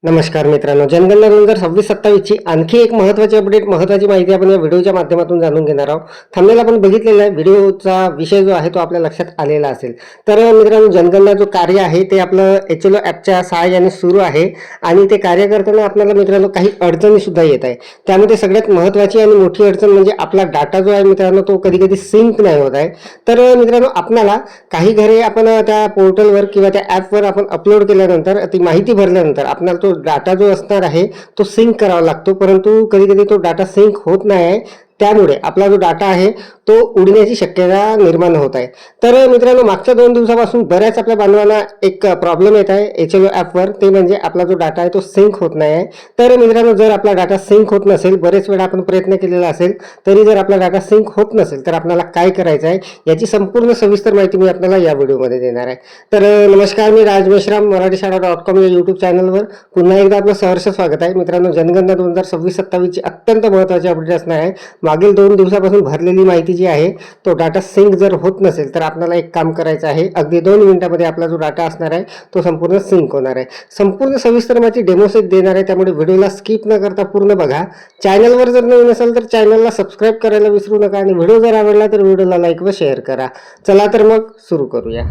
नमस्कार मित्रांनो, जनगणना 2026-27ची आणखी एक महत्त्वाची अपडेट, महत्त्वाची माहिती आपण या व्हिडिओच्या माध्यमातून जाणून घेणार आहोत. थंबनेल आपण बघितलेला आहे. व्हिडिओचा विषय जो आहे तो आपल्या लक्षात आलेला असेल. तर मित्रांनो, जनगणना जो कार्य आहे ते आपलं HLO ॲपच्या सहाय्याने सुरू आहे आणि ते कार्य करताना आपल्याला मित्रांनो काही अडचणीसुद्धा येत आहे. त्यामध्ये सगळ्यात महत्त्वाची आणि मोठी अडचण म्हणजे आपला डाटा जो आहे मित्रांनो तो कधी-कधी सिंक नाही होत आहे. तर मित्रांनो, आपल्याला काही घरे आपण त्या पोर्टलवर किंवा त्या ॲपवर आपण अपलोड केल्यानंतर ती माहिती भरल्यानंतर आपल्याला तो डाटा जो असणार आहे तो सिंक करावा लागतो, परंतु कधी कधी तो डाटा सिंक होत नाही आहे. त्यामुळे आपला जो डाटा आहे तो उडण्याची शक्यता निर्माण होत आहे. तर मित्रांनो, मागच्या 2 दिवसापासून बऱ्याच आपल्या बांधवांना एक प्रॉब्लेम येत आहे HLO ॲपवर, ते म्हणजे आपला जो डाटा आहे तो सिंक होत नाही आहे. तर मित्रांनो, जर आपला डाटा सिंक होत नसेल, बरेच वेळा आपण प्रयत्न केलेला असेल तरी जर आपला डाटा सिंक होत नसेल तर आपल्याला काय करायचं आहे याची संपूर्ण सविस्तर माहिती मी आपल्याला या व्हिडिओमध्ये देणार आहे. तर नमस्कार, मी राज मेश्राम, मराठीशाळा.com या यूट्यूब चॅनलवर पुन्हा एकदा आपलं सहर्ष स्वागत आहे. मित्रांनो, जनगणना 2026-27ची अत्यंत महत्त्वाची अपडेट असणार आहे. मागील 2 दिवसापासून भरलेली माहिती जी आहे तो डाटा सिंक जर होत नसेल तर आपल्याला एक काम करायचं आहे. अगदी 2 मिनिटांमध्ये आपला जो डाटा असणार आहे तो संपूर्ण सिंक होणार आहे. संपूर्ण सविस्तर माहिती डेमोसहित देणार आहे, त्यामुळे व्हिडिओला स्किप न करता पूर्ण बघा. चॅनलवर जर नवीन असेल तर चॅनलला सबस्क्राईब करायला विसरू नका आणि व्हिडिओ जर आवडला तर व्हिडिओला लाईक व शेअर करा. चला तर मग सुरू करूया.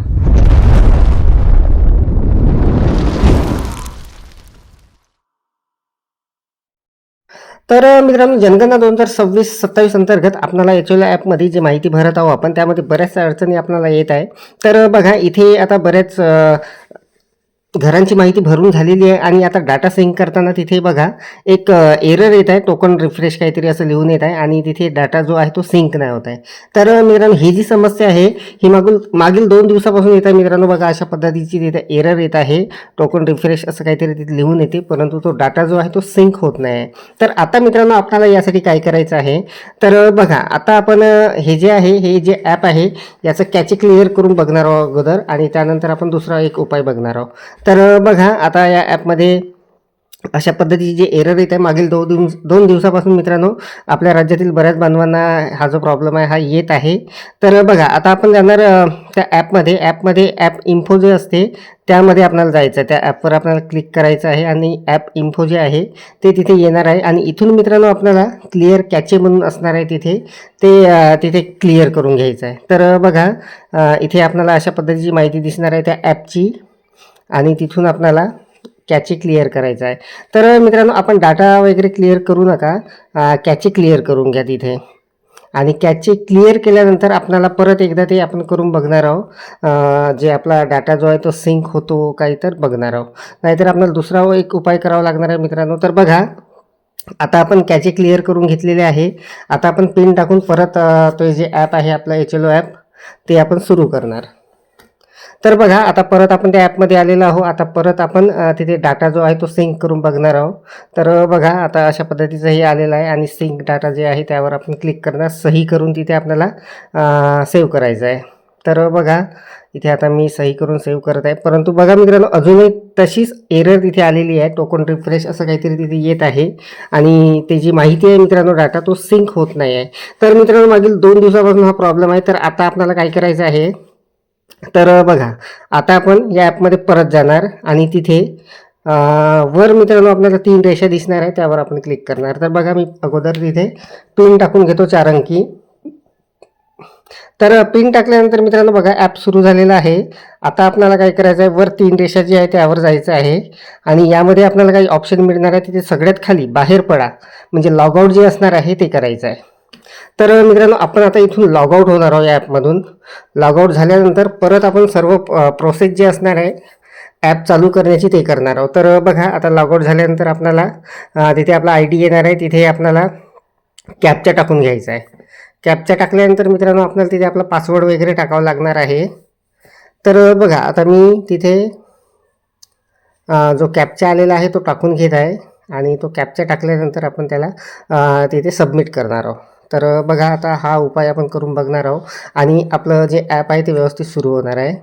तर मित्रांनो, जनगणना 2026-27 अंतर्गत आपल्याला HLO ॲपमध्ये जी माहिती भरत आहोत आपण, त्यामध्ये बऱ्याचशा अडचणी आपल्याला येत आहे. तर बघा, इथे आता बऱ्याच घरांची माहिती भरून झालेली आहे आणि आता डाटा सिंक करताना तिथे बघा एक एरर येत आहे, टोकन रिफ्रेश काहीतरी असं लिहून येत आहे आणि तिथे डाटा जो आहे तो सिंक नाही होत आहे. तर मित्रांनो, ही जी समस्या आहे ही मागील 2 दिवसापासून येत आहे. मित्रांनो बघा, अशा पद्धतीची तिथे एरर येत आहे, टोकन रिफ्रेश असं काहीतरी तिथे लिहून येते, परंतु तो डाटा जो आहे तो सिंक होत नाही आहे. तर आता मित्रांनो, आपल्याला यासाठी काय करायचं आहे, तर बघा आता आपण हे जे आहे, हे जे ॲप आहे याचं कॅचे क्लिअर करून बघणार आहोत अगोदर आणि त्यानंतर आपण दुसरा एक उपाय बघणार आहोत. तर बघा, आता या ॲपमध्ये अशा पद्धतीची जे एरर येत आहे मागील 2 दिवसापासून मित्रांनो आपल्या राज्यातील बऱ्याच बांधवांना हा जो प्रॉब्लेम आहे हा येत आहे. तर बघा, आता आपण जाणार त्या ॲपमध्ये ॲप इन्फो जे असते त्यामध्ये आपल्याला जायचं आहे. त्या ॲपवर आपल्याला क्लिक करायचं आहे आणि ॲप इन्फो जे आहे ते तिथे येणार आहे आणि इथून मित्रांनो आपल्याला क्लिअर कॅचे म्हणून असणार आहे तिथे, ते तिथे क्लिअर करून घ्यायचं आहे. तर बघा, इथे आपल्याला अशा पद्धतीची माहिती दिसणार आहे त्या ॲपची आणि तिथून आपल्याला कॅचे क्लिअर करायचा आहे. तर मित्रांनो, आपण डाटा वगैरे क्लिअर करू नका, कॅचे क्लिअर करून घ्या तिथे आणि कॅचे क्लिअर केल्यानंतर आपल्याला परत एकदा ते आपण करून बघणार आहोत, जे आपला डाटा जो आहे तो सिंक होतो काही तर बघणार आहोत. नाहीतर आपल्याला दुसरा एक उपाय करावा लागणार आहे मित्रांनो. तर बघा, आता आपण कॅचे क्लिअर करून घेतलेले आहे. आता आपण पिन टाकून परत तो जे ॲप आहे आपला HLO ॲप ते आपण सुरू करणार. तर बघा, आता परत आपण त्या ॲपमध्ये आलेलो आहोत. आता परत आपण तिथे डाटा जो आहे तो सिंक करून बघणार आहोत. तर बघा, आता अशा पद्धतीचं हे आलेलं आहे आणि सिंक डाटा जे आहे त्यावर आपण क्लिक करणार, सही करून तिथे आपल्याला सेव्ह करायचं आहे. तर बघा, इथे आता मी सही करून सेव्ह करत आहे, परंतु बघा मित्रांनो, अजूनही तशीच एरर तिथे आलेली आहे, टोकन रिफ्रेश असं काहीतरी तिथे येत आहे आणि ते जी माहिती आहे मित्रांनो डाटा तो सिंक होत नाही आहे. तर मित्रांनो, मागील 2 दिवसापासून हा प्रॉब्लेम आहे. तर आता आपल्याला काय करायचं आहे, तर बघा, आता आपण या ॲपमध्ये परत जाणार आणि तिथे वर मित्रांनो आपल्याला 3 रेषा दिसणार आहे, त्यावर आपण क्लिक करणार. तर बघा, मी अगोदर तिथे पिन टाकून घेतो 4 अंकी. तर पिन टाकल्यानंतर मित्रांनो बघा, ॲप सुरू झालेलं आहे. आता आपल्याला काय करायचं आहे, वर 3 रेषा जी आहे त्यावर जायचं आहे आणि यामध्ये आपल्याला काही ऑप्शन मिळणार आहे. तिथे सगळ्यात खाली बाहेर पडा म्हणजे लॉगआउट जे असणार आहे ते करायचं आहे. तर मित्रांनो, आपण आता इथून लॉगआउट होणार आहोत या ॲपमधून. लॉगआउट झाल्यानंतर परत आपण सर्व प्रोसेस जी असणार आहे ॲप चालू करण्याची ते करणार आहोत. तर बघा, आता लॉगआउट झाल्यानंतर आपल्याला तिथे आपला ID येणार आहे, तिथे आपल्याला कॅप्चा टाकून घ्यायचा आहे. कॅप्चा टाकल्यानंतर मित्रांनो आपल्याला तिथे आपला पासवर्ड वगैरे टाकावा लागणार आहे. तर बघा, आता मी तिथे जो कॅप्चा आलेला आहे तो टाकून घेत आहे आणि तो कॅप्चा टाकल्यानंतर आपण त्याला तिथे सबमिट करणार आहोत. तर बघा, आता हा उपाय आपण करून बघणार आहोत आणि आपलं जे ॲप आहे ते व्यवस्थित सुरू होणार आहे.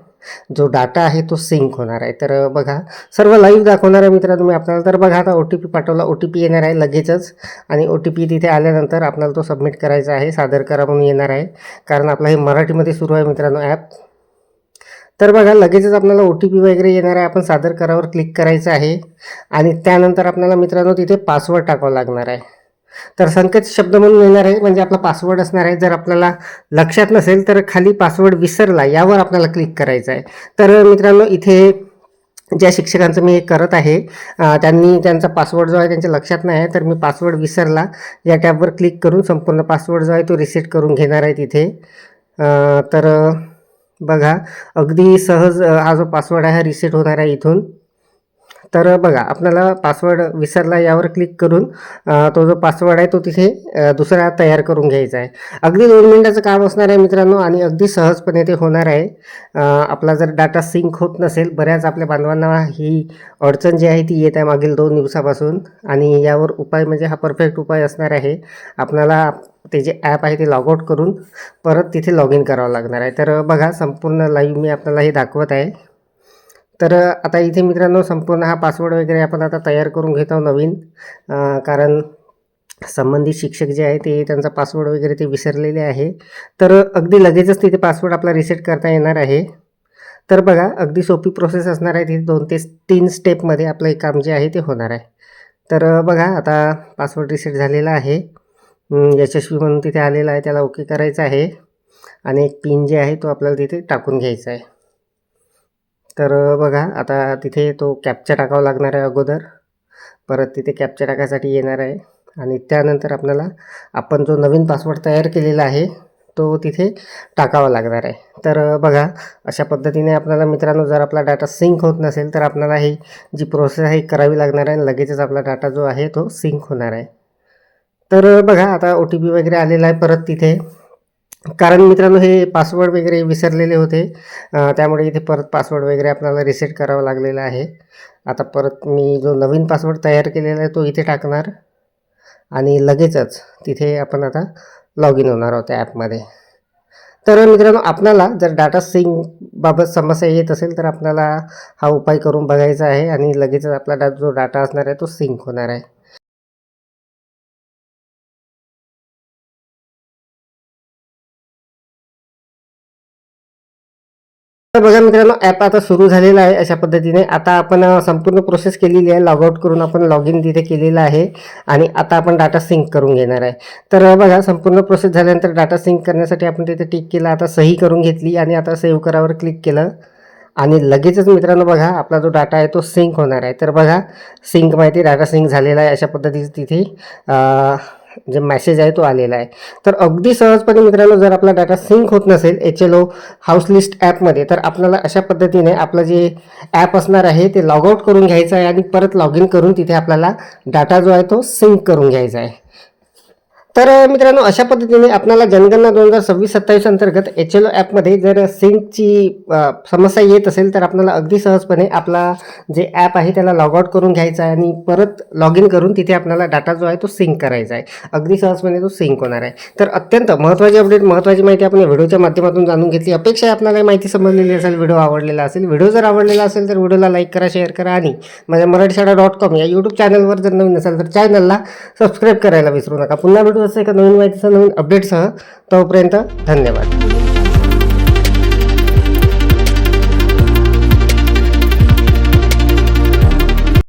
जो डाटा आहे तो सिंक होणार आहे. तर बघा, सर्व लाईव्ह दाखवणार आहे मित्रांनो मी आपल्याला. तर बघा, आता OTP पाठवला, OTP येणार आहे लगेचच आणि OTP तिथे आल्यानंतर आपल्याला तो सबमिट करायचा आहे, सादर करा म्हणून येणार आहे, कारण आपला हे मराठीमध्ये सुरू आहे मित्रांनो ॲप. तर बघा लगेचच आपल्याला OTP वगैरे येणार आहे. आपण सादर करावर क्लिक करायचं आहे आणि त्यानंतर आपल्याला मित्रांनो तिथे पासवर्ड टाकावा लागणार आहे. तर संकेत शब्द म्हणून येणार आहे, म्हणजे आपला पासवर्ड असणार आहे. जर आपल्याला लक्षात नसेल तर खाली पासवर्ड विसरला यावर आपल्याला क्लिक करायचं आहे. तर मित्रांनो इथे ज्या शिक्षकांचं मी हे करत आहे त्यांनी त्यांचा पासवर्ड जो आहे त्यांच्या लक्षात नाही आहे, तर मी पासवर्ड विसरला या टॅबवर क्लिक करून संपूर्ण पासवर्ड जो आहे तो रिसेट करून घेणार आहे तिथे. तर बघा अगदी सहज हा जो पासवर्ड आहे हा रिसेट होणार आहे इथून. तर बघा आपल्याला पासवर्ड विसरला यावर क्लिक करून तो जो पासवर्ड आहे तो तिथे दुसरा तयार करून घ्यायचा आहे. अगदी 2 मिनिटाचं काम असणार आहे मित्रांनो आणि अगदी सहजपणे ते होणार आहे. आपला जर डाटा सिंक होत नसेल, बऱ्याच आपल्या बांधवांना ही अडचण जी आहे ती येत आहे मागील 2 दिवसापासून आणि यावर उपाय म्हणजे हा परफेक्ट उपाय असणार आहे. आपल्याला ते जे ॲप आहे ते लॉग आउट करून परत तिथे लॉग इन करावं लागणार आहे. तर बघा संपूर्ण लाईव्ह मी आपल्याला हे दाखवत आहे. तर आता इथे मित्रांनो संपूर्ण हा पासवर्ड वगैरे आपण आता तयार करून घेत आहोत नवीन, कारण संबंधित शिक्षक जे आहे ते त्यांचा पासवर्ड वगैरे ते विसरलेले आहे. तर अगदी लगेचच तिथे पासवर्ड आपला रिसेट करता येणार आहे. तर बघा अगदी सोपी प्रोसेस असणार आहे. तिथे 2 ते 3 स्टेपमध्ये आपलं हे काम जे आहे ते होणार आहे. तर बघा आता पासवर्ड रिसेट झालेला आहे. यशस्वी म्हणून तिथे आलेला आहे, त्याला ओके करायचं आहे आणि एक पिन जे आहे तो आपल्याला तिथे टाकून घ्यायचा आहे. तर बघा आता तिथे तो कॅप्चा टाकावा लागणार आहे अगोदर. परत तिथे कॅप्चा टाकायसाठी येणार आहे आणि त्यानंतर आपल्याला आपण जो नवीन पासवर्ड तयार केलेला आहे तो तिथे टाकावा लागणार आहे. तर बघा अशा पद्धतीने आपल्याला मित्रांनो जर आपला डाटा सिंक होत नसेल तर आपल्याला ही जी प्रोसेस आहे करावी लागणार आहे आणि लगेचच आपला डाटा जो आहे तो सिंक होणार आहे. तर बघा आता OTP वगैरे आलेला आहे परत तिथे, कारण मित्रांनो हे पासवर्ड वगैरे विसरलेले होते, त्यामुळे इथे परत पासवर्ड वगैरे आपल्याला रिसेट करावा लागलेला आहे. आता परत मी जो नवीन पासवर्ड तयार केलेला आहे तो इथे टाकणार आणि लगेचच तिथे आपण आता लॉग इन होणार आहोत त्या ॲपमध्ये. तर मित्रांनो आपल्याला जर डाटा सिंक बाबत समस्या येत असेल तर आपल्याला हा उपाय करून बघायचा आहे आणि लगेचच आपला जो डाटा असणार आहे तो सिंक होणार आहे. तर बघा मित्रांनो ॲप आता सुरू झालेला आहे अशा पद्धतीने. आता आपण संपूर्ण प्रोसेस केलेली आहे. लॉग आउट करून आपण लॉग इन तिथे केलेलं आहे आणि आता आपण डाटा सिंक करून घेणार आहे. तर बघा संपूर्ण प्रोसेस झाल्यानंतर डाटा सिंक करण्यासाठी आपण तिथे टिक केलं, आता सही करून घेतली आणि आता सेव्ह करावर क्लिक केलं आणि लगेचच मित्रांनो बघा आपला जो डाटा आहे तो सिंक होणार आहे. तर बघा सिंक माहिती डाटा सिंक झालेला आहे अशा पद्धतीचं तिथे जे मेसेज आहे तो आलेला आहे. तर अगदी सहजपणे मित्रांनो जर आपला डाटा सिंक होत नसेल HLO हाऊस लिस्ट ॲपमध्ये तर आपल्याला अशा पद्धतीने आपलं जे ॲप असणार आहे ते लॉग आउट करून घ्यायचं आहे आणि परत लॉग इन करून तिथे आपल्याला डाटा जो आहे तो सिंक करून घ्यायचा आहे. तर मित्रांनो अशा पद्धतीने आपल्याला जनगणना 2026-27 अंतर्गत HLO ॲपमध्ये जर सिंकची समस्या येत असेल तर आपल्याला अगदी सहजपणे आपला जे ॲप आहे त्याला लॉग आउट करून घ्यायचा आहे आणि परत लॉग इन करून तिथे आपल्याला डाटा जो आहे तो सिंक करायचा आहे. अगदी सहजपणे तो सिंक होणार आहे. तर अत्यंत महत्त्वाची अपडेट, महत्त्वाची माहिती आपण व्हिडिओच्या माध्यमातून जाणून घेतली. अपेक्षा आहे आपल्याला माहिती समजलेली असेल, व्हिडिओ आवडलेला असेल. व्हिडिओ जर आवडलेला असेल तर व्हिडिओला लाईक करा, शेअर करा आणि माझ्या मराठीशाळा.com या यूट्यूब चॅनलवर जर नवीन असेल तर चॅनलला सबस्क्राईब करायला विसरू नका. पुन्हा भेटू असं एका नवीन माहितीसह, नवीन अपडेटसह. तोपर्यंत धन्यवाद.